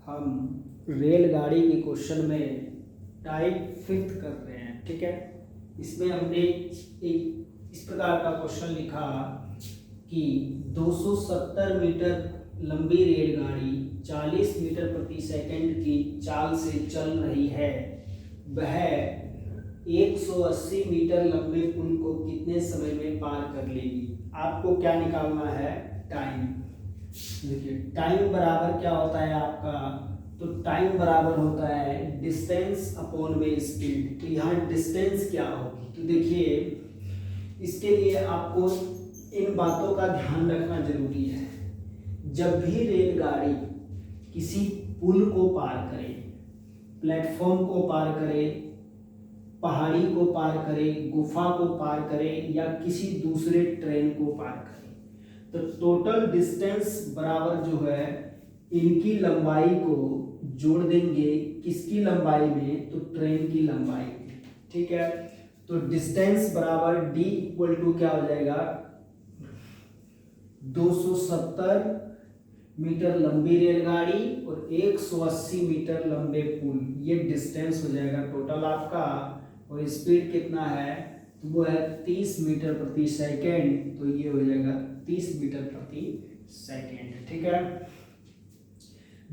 हम रेलगाड़ी के क्वेश्चन में टाइप 5 कर रहे हैं। ठीक है, इसमें हमने एक इस प्रकार का क्वेश्चन लिखा कि 270 मीटर लंबी रेलगाड़ी 40 मीटर प्रति सेकंड की चाल से चल रही है। वह 180 मीटर लंबे पुल को कितने समय में पार कर लेगी। आपको क्या निकालना है? टाइम। देखिए टाइम बराबर क्या होता है आपका, तो टाइम बराबर होता है डिस्टेंस अपॉन में स्पीड। तो यहाँ डिस्टेंस क्या होगी, तो देखिए इसके लिए आपको इन बातों का ध्यान रखना जरूरी है। जब भी रेलगाड़ी किसी पुल को पार करे, प्लेटफॉर्म को पार करे, पहाड़ी को पार करे, गुफा को पार करे या किसी दूसरे ट्रेन को पार करे, तो टोटल डिस्टेंस बराबर जो है इनकी लंबाई को जोड़ देंगे किसकी लंबाई में, तो ट्रेन की लंबाई में। ठीक है, तो डिस्टेंस बराबर d इक्वल टू क्या हो जाएगा, 270 मीटर लंबी रेलगाड़ी और 180 मीटर लंबे पुल, ये डिस्टेंस हो जाएगा टोटल आपका। और स्पीड कितना है, तो वो है 30 मीटर प्रति सेकेंड, तो ये हो जाएगा 30 मीटर प्रति सेकेंड। ठीक है,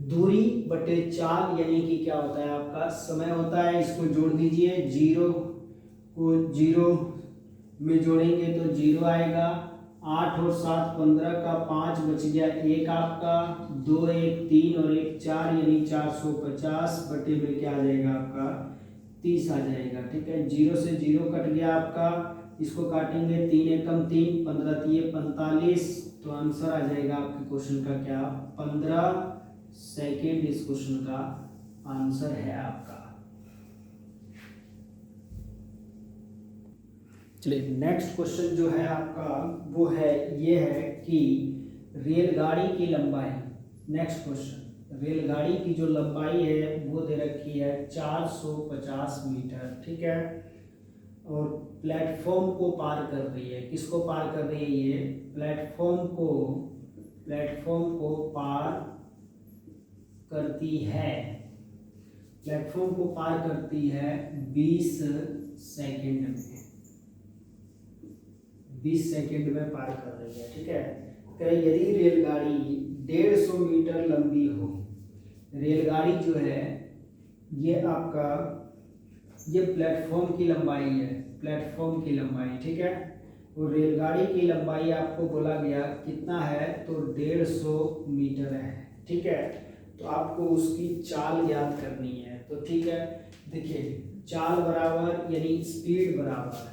दूरी बटे चाल यानी कि क्या होता है आपका समय होता है। इसको जोड़ दीजिए, 0 को 0 में जोड़ेंगे तो 0 आएगा। 8 और 7 15 का 5 बच गया 1 आपका, 2 1 3 और 1 4 यानी 450 बटे में क्या आ जाएगा आपका 30 आ जाएगा। ठीक है, 0 से 0 कट गया आपका, इसको काटेंगे 3 एकम 3 15 3 45, तो आंसर आ जाएगा आपके क्वेश्चन का क्या 15 सेकेंड। इस क्वेश्चन का आंसर है आपका। चलिए नेक्स्ट क्वेश्चन जो है आपका वो है, ये है कि रेलगाड़ी की लंबाई। नेक्स्ट क्वेश्चन, रेलगाड़ी की जो लंबाई है वो दे रखी है 450 मीटर। ठीक है, और प्लेटफॉर्म को पार कर रही है, किसको पार कर रही है, ये प्लेटफॉर्म को पार करती है, प्लेटफॉर्म को पार करती है 20 सेकेंड में, 20 सेकेंड में पार कर रही है। ठीक है, यदि रेलगाड़ी 150 मीटर लंबी हो, रेलगाड़ी जो है ये आपका ये प्लेटफॉर्म की लंबाई है, प्लेटफॉर्म की लंबाई। ठीक है, और रेलगाड़ी की लंबाई आपको बोला गया कितना है, तो 150 मीटर है। ठीक है, तो आपको उसकी चाल याद करनी है। तो ठीक है, देखिए चाल बराबर यानी स्पीड बराबर,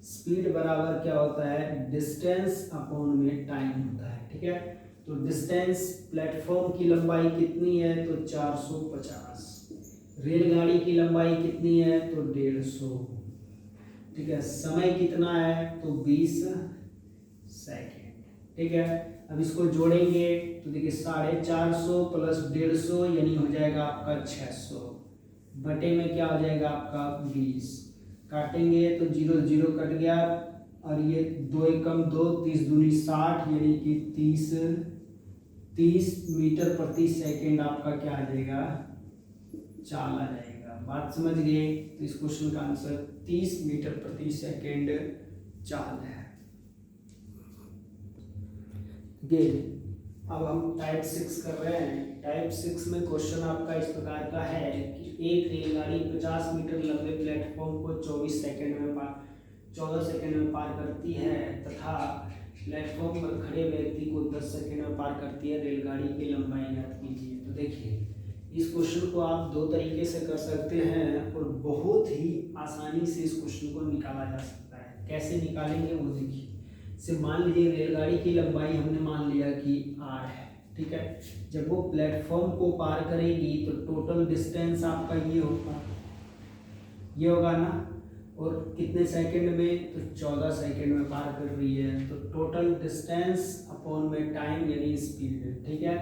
स्पीड बराबर क्या होता है, डिस्टेंस अपॉन में टाइम होता है। ठीक है, तो डिस्टेंस प्लेटफॉर्म की लंबाई कितनी है, तो 450, रेलगाड़ी की लंबाई कितनी है, तो 150। ठीक है, समय कितना है, तो 20 सेकेंड। ठीक है, अब इसको जोड़ेंगे तो देखिए 450 प्लस 150 यानी हो जाएगा आपका 600, बटे में क्या हो जाएगा आपका 20, काटेंगे तो 0 0 कट गया, और ये 2 एकम 2 30 दूनी 60 यानी कि 30 मीटर प्रति सेकेंड आपका क्या आ जाएगा, चाल आ जाएगा। बात समझ गए, तो इस क्वेश्चन का आंसर 30 मीटर प्रति सेकेंड चाल है। अब हम टाइप 6 कर रहे हैं। टाइप 6 में क्वेश्चन आपका इस प्रकार का है कि एक रेलगाड़ी 50 मीटर लंबे प्लेटफॉर्म को 14 सेकंड में पार करती है तथा प्लेटफॉर्म पर खड़े व्यक्ति को 10 सेकंड में पार करती है। रेलगाड़ी की लंबाई ज्ञात कीजिए। तो देखिए इस क्वेश्चन को आप दो तरीके से कर सकते हैं और बहुत ही आसानी से इस क्वेश्चन को निकाला जा सकता है। कैसे निकालेंगे वो देखिए। से मान लीजिए रेलगाड़ी की लंबाई हमने मान लिया कि r है। ठीक है, जब वो प्लेटफॉर्म को पार करेगी तो टोटल डिस्टेंस आपका ये होगा ना, और कितने सेकंड में, तो 14 सेकंड में पार कर रही है। तो टोटल डिस्टेंस अपॉन में टाइम यानी स्पीड। ठीक है,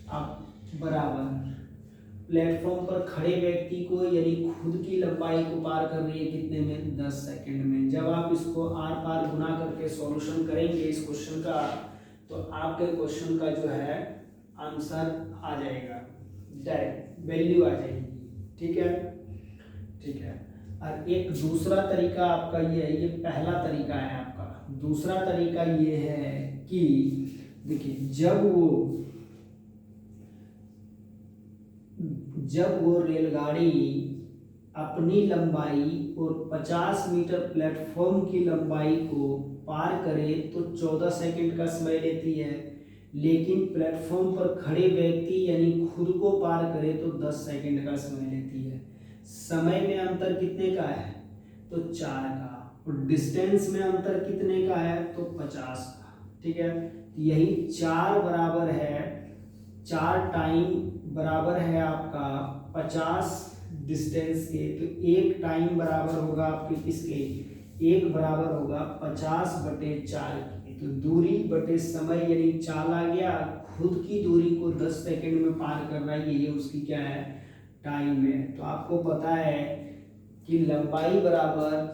अब बराबर प्लेटफॉर्म पर खड़े व्यक्ति को यानी खुद की लंबाई को पार कर रही है कितने में, 10 सेकंड में। जब आप इसको आर पार गुना करके सॉल्यूशन करेंगे इस क्वेश्चन का, तो आपके क्वेश्चन का जो है आंसर आ जाएगा। डायरेक्ट वैल्यू आ जाएगी। ठीक है, ठीक है। और एक दूसरा तरीका आपका ये पहला तरीका है आपका। दूसरा तरीका ये है कि देखिए जब वो रेलगाड़ी अपनी लंबाई और 50 मीटर प्लेटफॉर्म की लंबाई को पार करे तो 14 सेकंड का समय लेती है, लेकिन प्लेटफॉर्म पर खड़े व्यक्ति यानी खुद को पार करे तो 10 सेकंड का समय लेती है। समय में अंतर कितने का है? तो 4 का। और डिस्टेंस में अंतर कितने का है? तो 50 का। ठीक है, यही 4 बराबर है, 4 टाइम बराबर है आपका 50 डिस्टेंस के। तो 1 टाइम बराबर होगा आपके किसके? 1 बराबर होगा 50/4 की। तो दूरी बटे समय यानी चाल आ गया। खुद की दूरी को 10 सेकंड में पार करना है, ये उसकी क्या है? टाइम है। तो आपको पता है कि लंबाई बराबर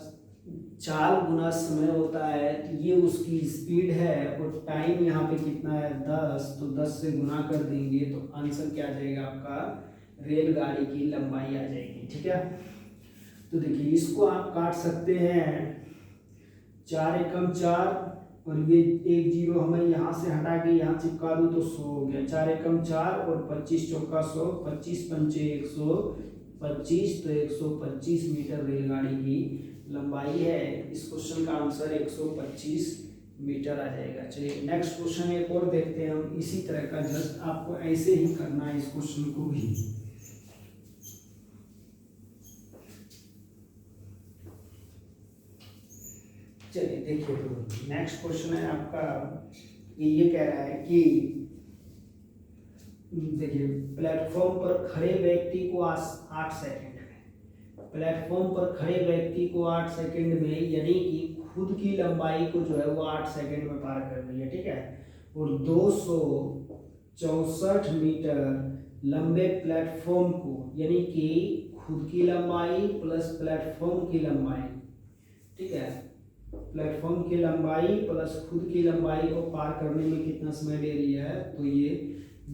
चाल गुना समय होता है, तो ये उसकी स्पीड है। और टाइम यहाँ पे कितना है? 10। तो 10 से गुना कर देंगे तो आंसर क्या आ जाएगा आपका? रेलगाड़ी की लंबाई आ जाएगी। ठीक है, तो देखिए इसको आप काट सकते हैं। 4 एकम 4 और ये 1 0 हमें यहाँ से हटा के यहाँ चिपका दूँ तो 100 हो गया। 4 एकम 4 और 25 चौका 100, 25 पंचे 125, तो 125 मीटर रेलगाड़ी की लंबाई है। इस क्वेश्चन का आंसर 125 मीटर आ जाएगा। चलिए नेक्स्ट क्वेश्चन एक और देखते हैं हम इसी तरह का। जस्ट आपको ऐसे ही करना है इस क्वेश्चन को भी। चलिए देखिए, तो नेक्स्ट क्वेश्चन है आपका, ये कह रहा है कि देखिए प्लेटफॉर्म पर खड़े व्यक्ति को 8 सेकंड में, प्लेटफॉर्म पर खड़े व्यक्ति को 8 सेकंड में यानी कि खुद की लंबाई को जो है वो 8 सेकंड में पार कर रही है। ठीक है, और 264 मीटर लंबे प्लेटफॉर्म को यानी कि खुद की लंबाई प्लस प्लेटफॉर्म की लंबाई, ठीक है, प्लेटफॉर्म की लंबाई प्लस खुद की लंबाई को पार करने में कितना समय ले रही है? तो ये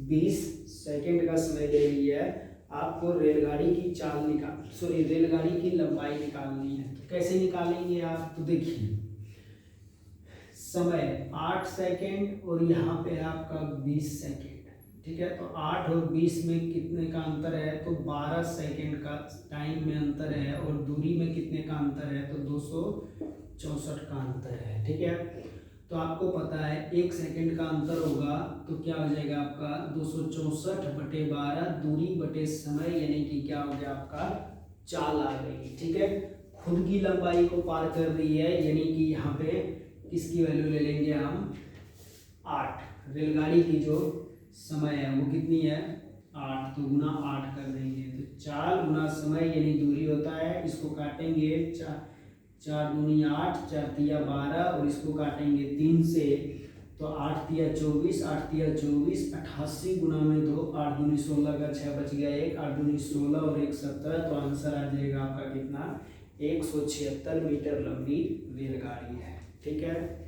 20 सेकंड का समय ले रही है। आपको रेलगाड़ी की रेलगाड़ी की लंबाई निकालनी है। तो कैसे निकालेंगे आप? तो देखिए समय 8 सेकंड और यहाँ पे आपका 20 सेकंड। ठीक है, तो 8 और 20 में कितने का अंतर है? तो 12 सेकंड का टाइम में अंतर है। और दूरी में कितने का अंतर है? तो 264 का अंतर है। ठीक है, तो आपको पता है 1 सेकंड का अंतर होगा तो क्या हो जाएगा आपका? 264/12 दूरी बटे समय यानी कि क्या हो गया आपका? चाल आ गई। ठीक है, खुद की लंबाई को पार कर रही है यानी कि यहाँ पे किसकी वैल्यू ले लेंगे हम? 8। रेलगाड़ी की जो समय है वो कितनी है? 8। तो गुना 8 कर देंगे तो 4 गुना समय यानी दूरी होता है। इसको काटेंगे 4 दूनी 8, 4 तिया 12 और इसको काटेंगे 3 से तो 8 तिया 24, 8 तिया 24, 88 गुना में 2, 8 दूनी 16 का 6 बच गया 1, 8 दूनी 16 और 1 17। तो आंसर आ जाएगा आपका कितना? 176 मीटर लंबी रेलगाड़ी है। ठीक है।